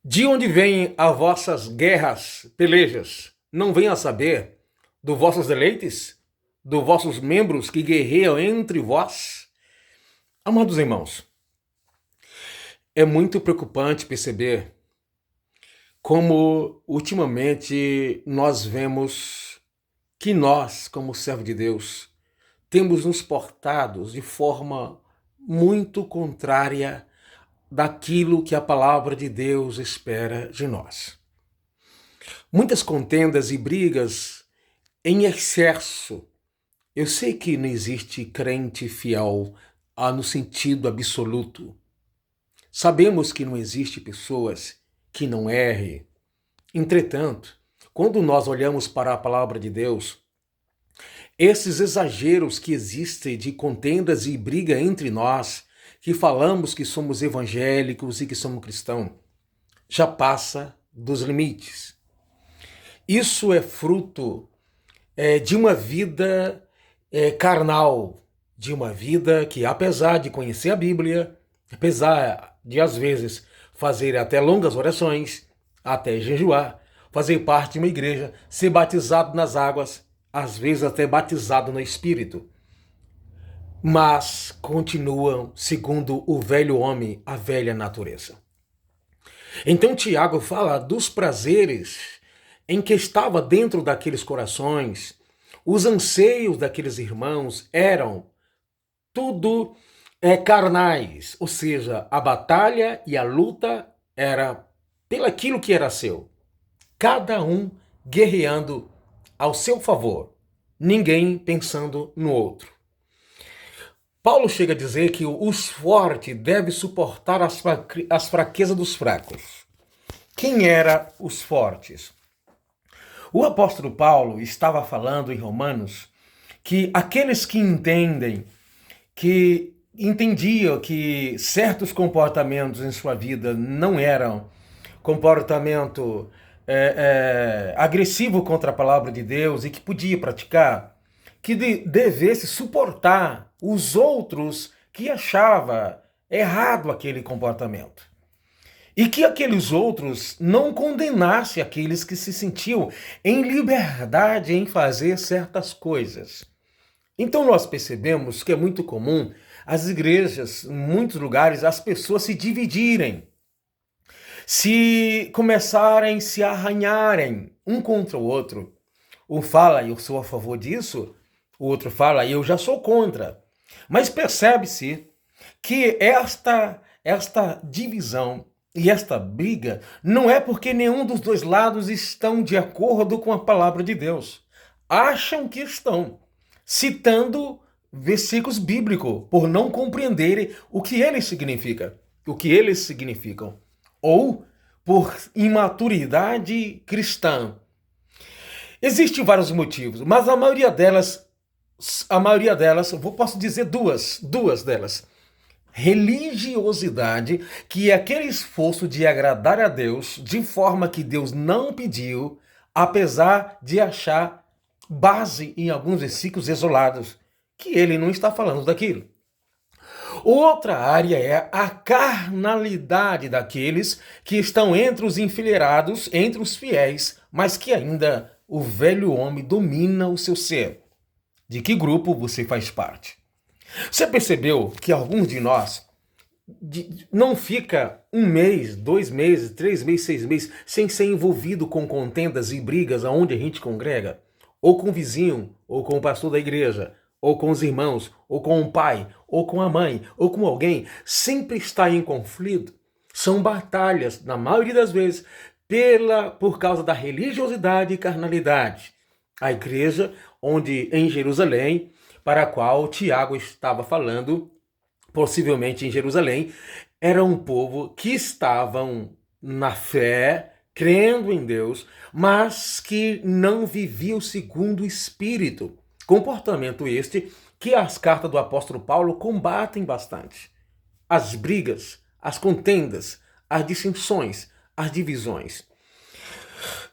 De onde vêm as vossas guerras, pelejas? Não venham a saber dos vossos deleites, dos vossos membros que guerreiam entre vós? Amados irmãos, é muito preocupante perceber como ultimamente nós vemos que nós, como servo de Deus, temos nos portado de forma muito contrária daquilo que a palavra de Deus espera de nós. Muitas contendas e brigas em excesso. Eu sei que não existe crente fiel no sentido absoluto. Sabemos que não existe pessoas que não errem. Entretanto, quando nós olhamos para a palavra de Deus, esses exageros que existem de contendas e briga entre nós, que falamos que somos evangélicos e que somos cristãos, já passa dos limites. Isso é fruto de uma vida carnal, de uma vida que, apesar de conhecer a Bíblia, apesar de, às vezes, fazer até longas orações, até jejuar, fazer parte de uma igreja, ser batizado nas águas, às vezes até batizado no Espírito, mas continuam segundo o velho homem, a velha natureza. Então Tiago fala dos prazeres em que estava dentro daqueles corações. Os anseios daqueles irmãos eram tudo carnais, ou seja, a batalha e a luta era pelaquilo que era seu. Cada um guerreando ao seu favor, ninguém pensando no outro. Paulo chega a dizer que os fortes devem suportar as fraquezas dos fracos. Quem eram os fortes? O apóstolo Paulo estava falando em Romanos que aqueles que entendiam que certos comportamentos em sua vida não eram comportamento agressivo contra a palavra de Deus e que podia praticar, que devesse suportar os outros que achava errado aquele comportamento. E que aqueles outros não condenassem aqueles que se sentiam em liberdade em fazer certas coisas. Então nós percebemos que é muito comum as igrejas, em muitos lugares, as pessoas se dividirem, se começarem a se arranharem um contra o outro. Um fala, eu sou a favor disso, o outro fala, eu já sou contra. Mas percebe-se que esta divisão e esta briga não é porque nenhum dos dois lados estão de acordo com a palavra de Deus. Acham que estão, citando versículos bíblicos, por não compreenderem o que eles significam, ou por imaturidade cristã. Existem vários motivos, mas a maioria delas, posso dizer duas delas. Religiosidade, que é aquele esforço de agradar a Deus de forma que Deus não pediu, apesar de achar base em alguns versículos isolados, que ele não está falando daquilo. Outra área é a carnalidade daqueles que estão entre os enfileirados, entre os fiéis, mas que ainda o velho homem domina o seu ser. De que grupo você faz parte? Você percebeu que alguns de nós não fica 1 mês, 2 meses, 3 meses, 6 meses sem ser envolvido com contendas e brigas aonde a gente congrega? Ou com o vizinho, ou com o pastor da igreja, ou com os irmãos, ou com o pai, ou com a mãe, ou com alguém, sempre está em conflito. São batalhas, na maioria das vezes, por causa da religiosidade e carnalidade. A igreja, onde em Jerusalém, para a qual Tiago estava falando, possivelmente em Jerusalém, era um povo que estavam na fé, crendo em Deus, mas que não viviam segundo o Espírito. Comportamento este que as cartas do apóstolo Paulo combatem bastante. As brigas, as contendas, as dissensões, as divisões.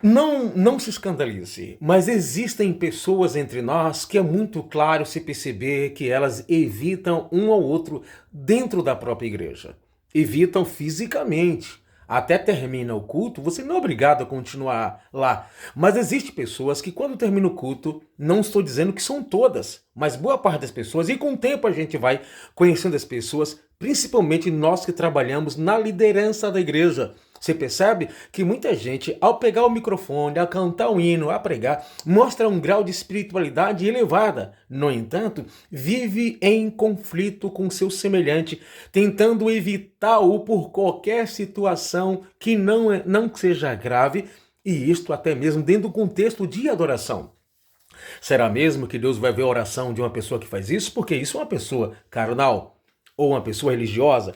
Não se escandalize, mas existem pessoas entre nós que é muito claro se perceber que elas evitam um ao outro dentro da própria igreja. Evitam fisicamente. até termina o culto, você não é obrigado a continuar lá. Mas existem pessoas que quando termina o culto, não estou dizendo que são todas, mas boa parte das pessoas, e com o tempo a gente vai conhecendo as pessoas, principalmente nós que trabalhamos na liderança da igreja. Você percebe que muita gente, ao pegar o microfone, a cantar um hino, a pregar, mostra um grau de espiritualidade elevada. No entanto, vive em conflito com seu semelhante, tentando evitá-o por qualquer situação que não seja grave, e isto até mesmo dentro do contexto de adoração. Será mesmo que Deus vai ver a oração de uma pessoa que faz isso? Porque isso é uma pessoa carnal ou uma pessoa religiosa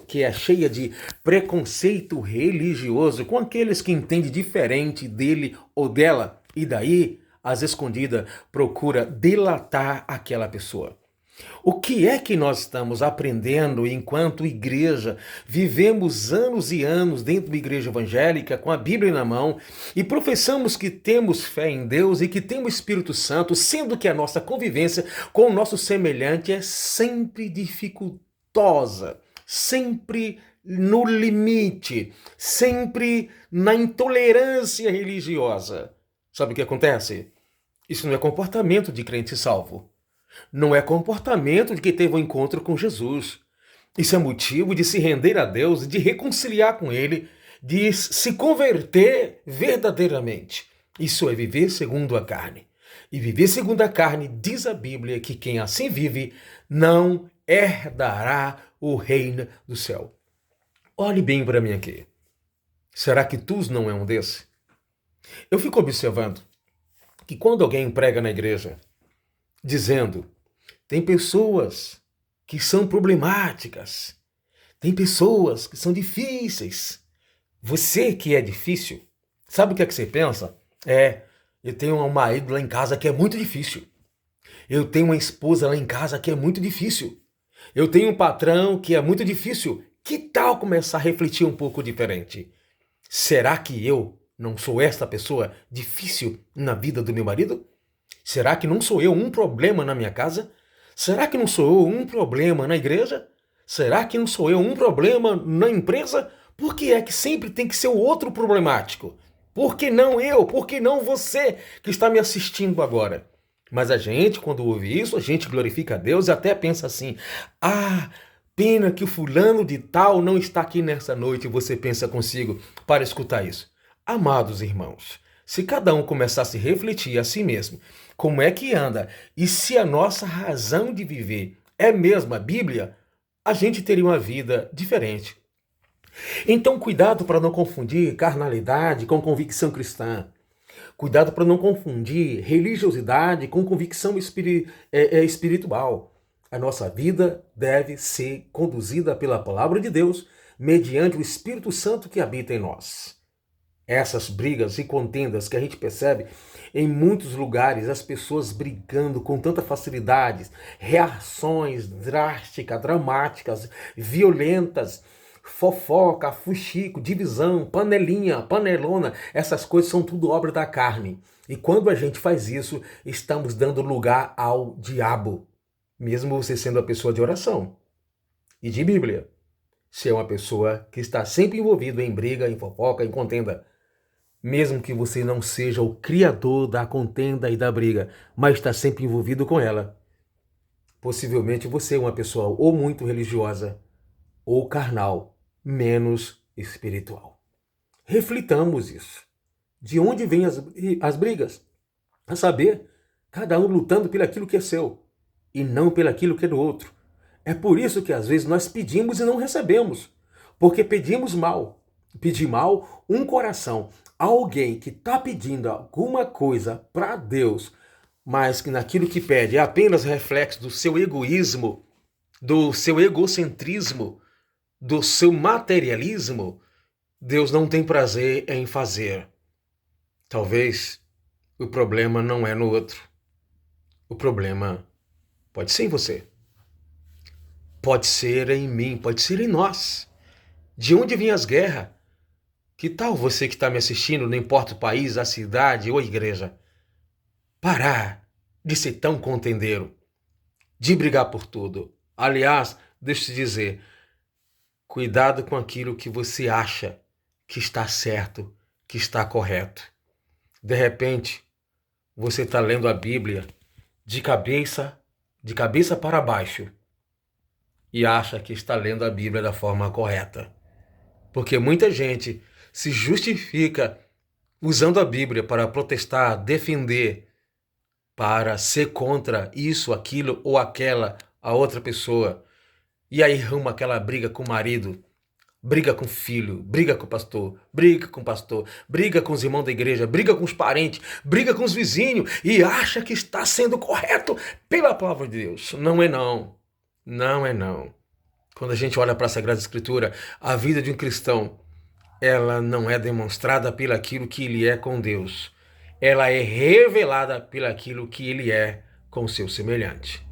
que é cheia de preconceito religioso com aqueles que entendem diferente dele ou dela. E daí, às escondidas, procura delatar aquela pessoa. O que é que nós estamos aprendendo enquanto igreja? Vivemos anos e anos dentro da igreja evangélica com a Bíblia na mão e professamos que temos fé em Deus e que temos o Espírito Santo, sendo que a nossa convivência com o nosso semelhante é sempre dificultosa, sempre no limite, sempre na intolerância religiosa. Sabe o que acontece? Isso não é comportamento de crente salvo. Não é comportamento de quem teve um encontro com Jesus. Isso é motivo de se render a Deus, de reconciliar com Ele, de se converter verdadeiramente. Isso é viver segundo a carne. E viver segundo a carne, diz a Bíblia, que quem assim vive não herdará o reino do céu. Olhe bem para mim aqui. Será que tu não é um desse? Eu fico observando que quando alguém prega na igreja, dizendo: tem pessoas que são problemáticas, tem pessoas que são difíceis. Você que é difícil, sabe o que é que você pensa? Eu tenho um marido lá em casa que é muito difícil. Eu tenho uma esposa lá em casa que é muito difícil. Eu tenho um patrão que é muito difícil. Que tal começar a refletir um pouco diferente? Será que eu não sou esta pessoa difícil na vida do meu marido? Será que não sou eu um problema na minha casa? Será que não sou eu um problema na igreja? Será que não sou eu um problema na empresa? Por que é que sempre tem que ser o outro problemático? Por que não eu? Por que não você que está me assistindo agora? Mas a gente, quando ouve isso, a gente glorifica a Deus e até pensa assim: ah, pena que o fulano de tal não está aqui nessa noite. E você pensa consigo para escutar isso. Amados irmãos, se cada um começasse a refletir a si mesmo, como é que anda, e se a nossa razão de viver é mesmo a Bíblia, a gente teria uma vida diferente. Então, cuidado para não confundir carnalidade com convicção cristã. Cuidado para não confundir religiosidade com convicção espiritual. A nossa vida deve ser conduzida pela palavra de Deus, mediante o Espírito Santo que habita em nós. Essas brigas e contendas que a gente percebe em muitos lugares, as pessoas brigando com tanta facilidade, reações drásticas, dramáticas, violentas, fofoca, fuxico, divisão, panelinha, panelona, essas coisas são tudo obra da carne. E quando a gente faz isso, estamos dando lugar ao diabo, mesmo você sendo a pessoa de oração e de Bíblia. Se é uma pessoa que está sempre envolvido em briga, em fofoca, em contenda, mesmo que você não seja o criador da contenda e da briga, mas está sempre envolvido com ela, possivelmente você é uma pessoa ou muito religiosa, ou carnal, menos espiritual. Reflitamos isso. De onde vêm as brigas? A saber, cada um lutando pelo aquilo que é seu, e não pelo aquilo que é do outro. É por isso que às vezes nós pedimos e não recebemos, porque pedimos mal. Pedir mal, um coração. Alguém que está pedindo alguma coisa para Deus, mas que naquilo que pede é apenas reflexo do seu egoísmo, do seu egocentrismo, do seu materialismo, Deus não tem prazer em fazer. Talvez o problema não é no outro. O problema pode ser em você. Pode ser em mim, pode ser em nós. De onde vêm as guerras? Que tal você que está me assistindo, não importa o país, a cidade ou a igreja, parar de ser tão contendeiro, de brigar por tudo? Aliás, deixa eu te dizer, cuidado com aquilo que você acha que está certo, que está correto. De repente, você está lendo a Bíblia de cabeça para baixo e acha que está lendo a Bíblia da forma correta. Porque muita gente se justifica usando a Bíblia para protestar, defender, para ser contra isso, aquilo ou aquela, a outra pessoa. E aí arruma aquela briga com o marido, briga com o filho, briga com o pastor, briga com os irmãos da igreja, briga com os parentes, briga com os vizinhos e acha que está sendo correto pela palavra de Deus. Não é não. Não é não. Quando a gente olha para a Sagrada Escritura, a vida de um cristão, ela não é demonstrada pelo aquilo que ele é com Deus. Ela é revelada pelo aquilo que ele é com o seu semelhante.